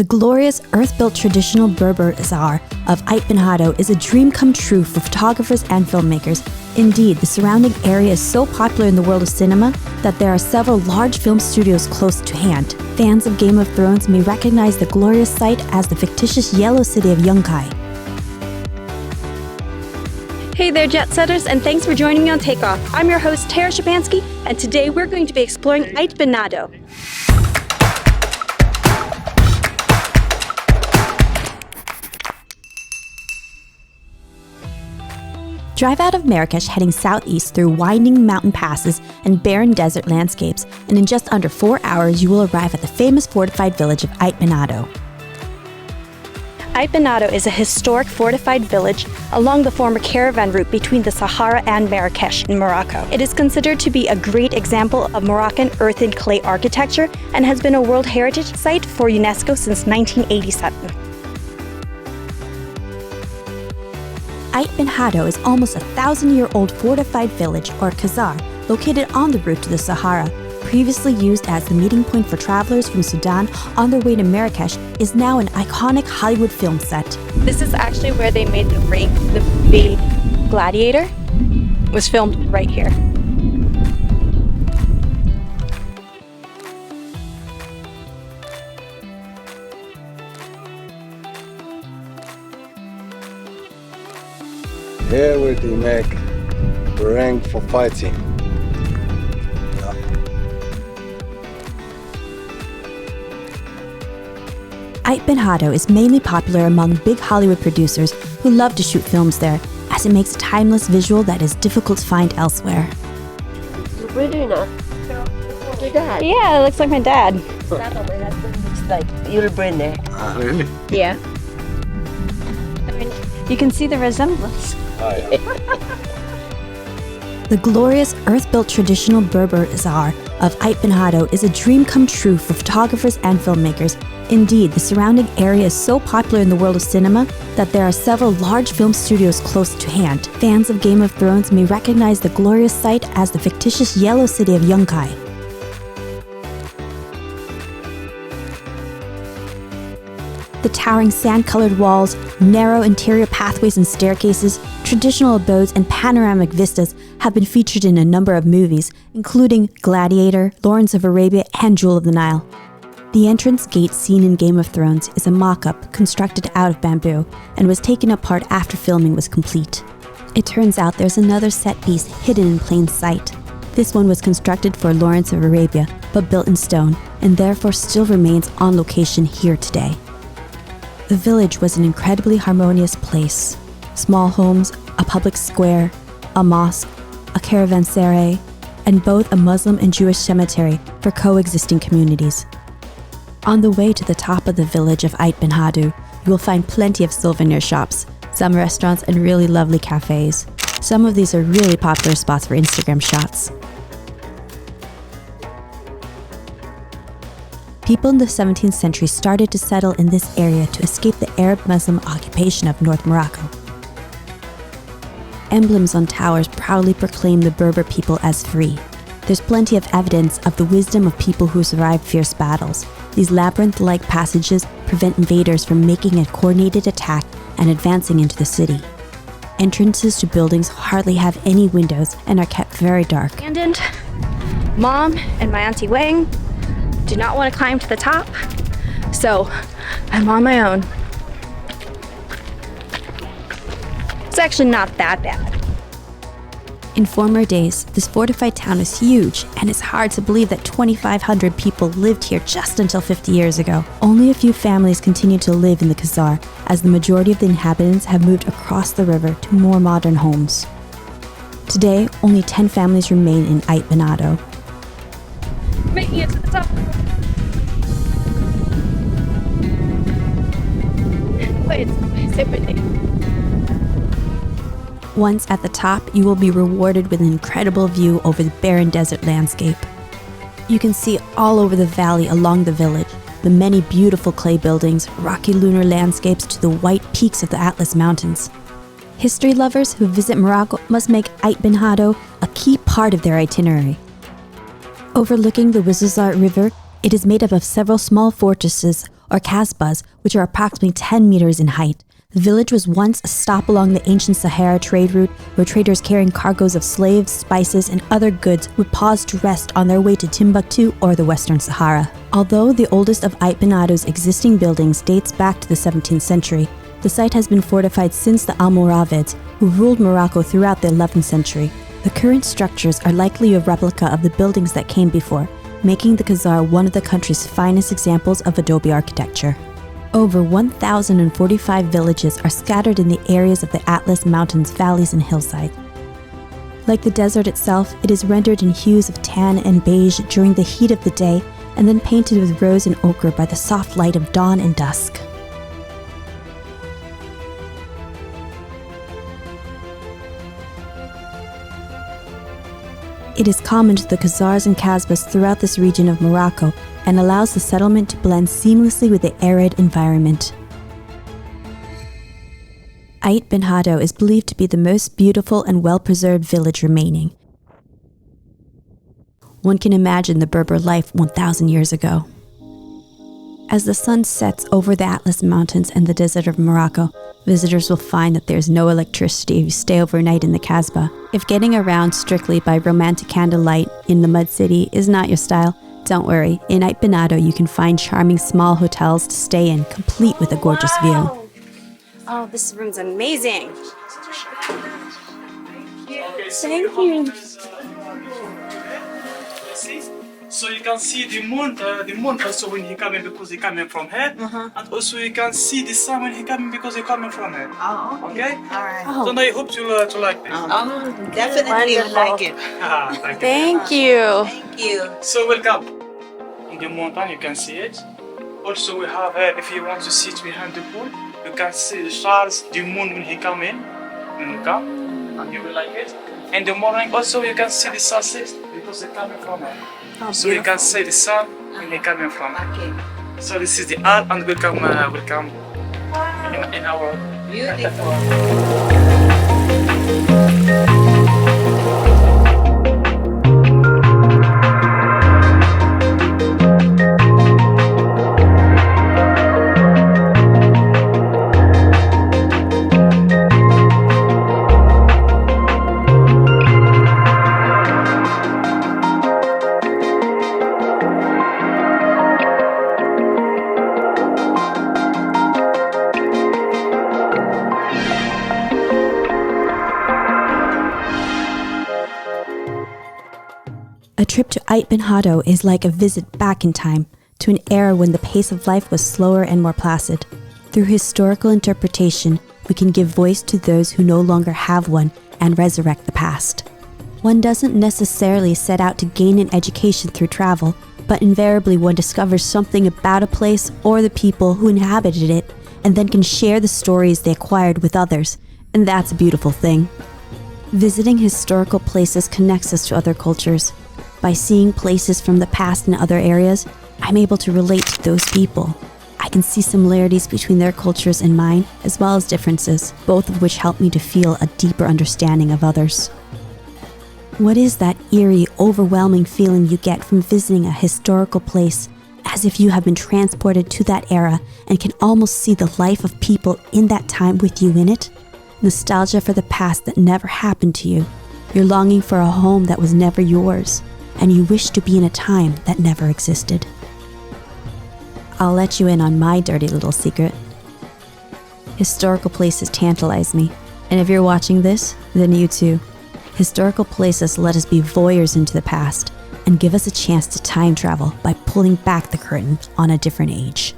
The glorious earth-built traditional Berber ksar of Ait Ben Haddou is a dream come true for photographers and filmmakers. Indeed, the surrounding area is so popular in the world of cinema that there are several large film studios close to hand. Fans of Game of Thrones may recognize the glorious site as the fictitious Yellow City of Yunkai. Hey there, jet setters, and thanks for joining me on Takeoff. I'm your host, Tara Szczepanski, and today we're going to be exploring Ait Ben Haddou. Drive out of Marrakesh heading southeast through winding mountain passes and barren desert landscapes, and in just under 4 hours you will arrive at the famous fortified village of Ait Ben Haddou. Ait Ben Haddou is a historic fortified village along the former caravan route between the Sahara and Marrakesh in Morocco. It is considered to be a great example of Moroccan earth and clay architecture and has been a World Heritage Site for UNESCO since 1987. Ait Ben Haddou is almost a 1,000-year-old fortified village, or ksar, located on the route to the Sahara. Previously used as the meeting point for travelers from Sudan on their way to Marrakesh, is now an iconic Hollywood film set. This is actually where they made the ring. The movie Gladiator was filmed right here. Here where they make the ring for fighting. Ait Ben Haddou is mainly popular among big Hollywood producers who love to shoot films there, as it makes a timeless visual that is difficult to find elsewhere. Your dad? Yeah, it looks like my dad. That my husband looks like your brother. Really? Yeah. I mean, you can see the resemblance. Oh, yeah. The glorious earth-built traditional Berber ksar of Ait Ben Haddou is a dream come true for photographers and filmmakers. Indeed, the surrounding area is so popular in the world of cinema that there are several large film studios close to hand. Fans of Game of Thrones may recognize the glorious site as the fictitious Yellow City of Yunkai. The towering sand-colored walls, narrow interior pathways and staircases, traditional abodes, and panoramic vistas have been featured in a number of movies, including Gladiator, Lawrence of Arabia, and Jewel of the Nile. The entrance gate seen in Game of Thrones is a mock-up constructed out of bamboo and was taken apart after filming was complete. It turns out there's another set piece hidden in plain sight. This one was constructed for Lawrence of Arabia, but built in stone, and therefore still remains on location here today. The village was an incredibly harmonious place. Small homes, a public square, a mosque, a caravanserai, and both a Muslim and Jewish cemetery for coexisting communities. On the way to the top of the village of Ait Ben Haddou, you will find plenty of souvenir shops, some restaurants, and really lovely cafes. Some of these are really popular spots for Instagram shots. People in the 17th century started to settle in this area to escape the Arab-Muslim occupation of North Morocco. Emblems on towers proudly proclaim the Berber people as free. There's plenty of evidence of the wisdom of people who survived fierce battles. These labyrinth-like passages prevent invaders from making a coordinated attack and advancing into the city. Entrances to buildings hardly have any windows and are kept very dark. Abandoned. Mom and my Auntie Wang do not want to climb to the top, so I'm on my own. It's actually not that bad. In former days, this fortified town is huge, and it's hard to believe that 2,500 people lived here just until 50 years ago. Only a few families continue to live in the ksar, as the majority of the inhabitants have moved across the river to more modern homes. Today, only 10 families remain in Ait Ben Haddou. Making it to the top. Wait, sit with me. Once at the top, you will be rewarded with an incredible view over the barren desert landscape. You can see all over the valley along the village, the many beautiful clay buildings, rocky lunar landscapes to the white peaks of the Atlas Mountains. History lovers who visit Morocco must make Ait Ben Haddou a key part of their itinerary. Overlooking the Ouarzazate River, it is made up of several small fortresses or kasbahs, which are approximately 10 meters in height. The village was once a stop along the ancient Sahara trade route where traders carrying cargoes of slaves, spices, and other goods would pause to rest on their way to Timbuktu or the Western Sahara. Although the oldest of Ait Ben Haddou's existing buildings dates back to the 17th century, the site has been fortified since the Almoravids, who ruled Morocco throughout the 11th century. The current structures are likely a replica of the buildings that came before, making the ksar one of the country's finest examples of adobe architecture. Over 1,045 villages are scattered in the areas of the Atlas Mountains, valleys, and hillsides. Like the desert itself, it is rendered in hues of tan and beige during the heat of the day and then painted with rose and ochre by the soft light of dawn and dusk. It is common to the ksars and kasbahs throughout this region of Morocco and allows the settlement to blend seamlessly with the arid environment. Ait Ben Haddou is believed to be the most beautiful and well-preserved village remaining. One can imagine the Berber life 1,000 years ago. As the sun sets over the Atlas Mountains and the desert of Morocco, visitors will find that there's no electricity if you stay overnight in the kasbah. If getting around strictly by romantic candlelight in the mud city is not your style, don't worry. In Ait Ben Haddou, you can find charming small hotels to stay in, complete with a gorgeous view. Oh, this room's amazing. Thank you. So you can see the moon also when he coming because he coming from here, and also you can see the sun when he coming because he coming from here. Oh, okay. All right. So I hope to like this. Oh, definitely would like it. Thank you. Thank you. So welcome. In the mountain you can see it. Also we have here, if you want to sit behind the pool, you can see the stars, the moon when he come in, when you come, and you will like it. In the morning also you can see the sunset because they coming from here. Oh, so you can see the sun when they coming from. Okay. So this is the art and welcome in our Beautiful. A trip to Ait Ben Haddou is like a visit back in time, to an era when the pace of life was slower and more placid. Through historical interpretation, we can give voice to those who no longer have one and resurrect the past. One doesn't necessarily set out to gain an education through travel, but invariably one discovers something about a place or the people who inhabited it, and then can share the stories they acquired with others, and that's a beautiful thing. Visiting historical places connects us to other cultures. By seeing places from the past in other areas, I'm able to relate to those people. I can see similarities between their cultures and mine, as well as differences, both of which help me to feel a deeper understanding of others. What is that eerie, overwhelming feeling you get from visiting a historical place, as if you have been transported to that era and can almost see the life of people in that time with you in it? Nostalgia for the past that never happened to you. You're longing for a home that was never yours, and you wish to be in a time that never existed. I'll let you in on my dirty little secret. Historical places tantalize me, and if you're watching this, then you too. Historical places let us be voyeurs into the past and give us a chance to time travel by pulling back the curtain on a different age.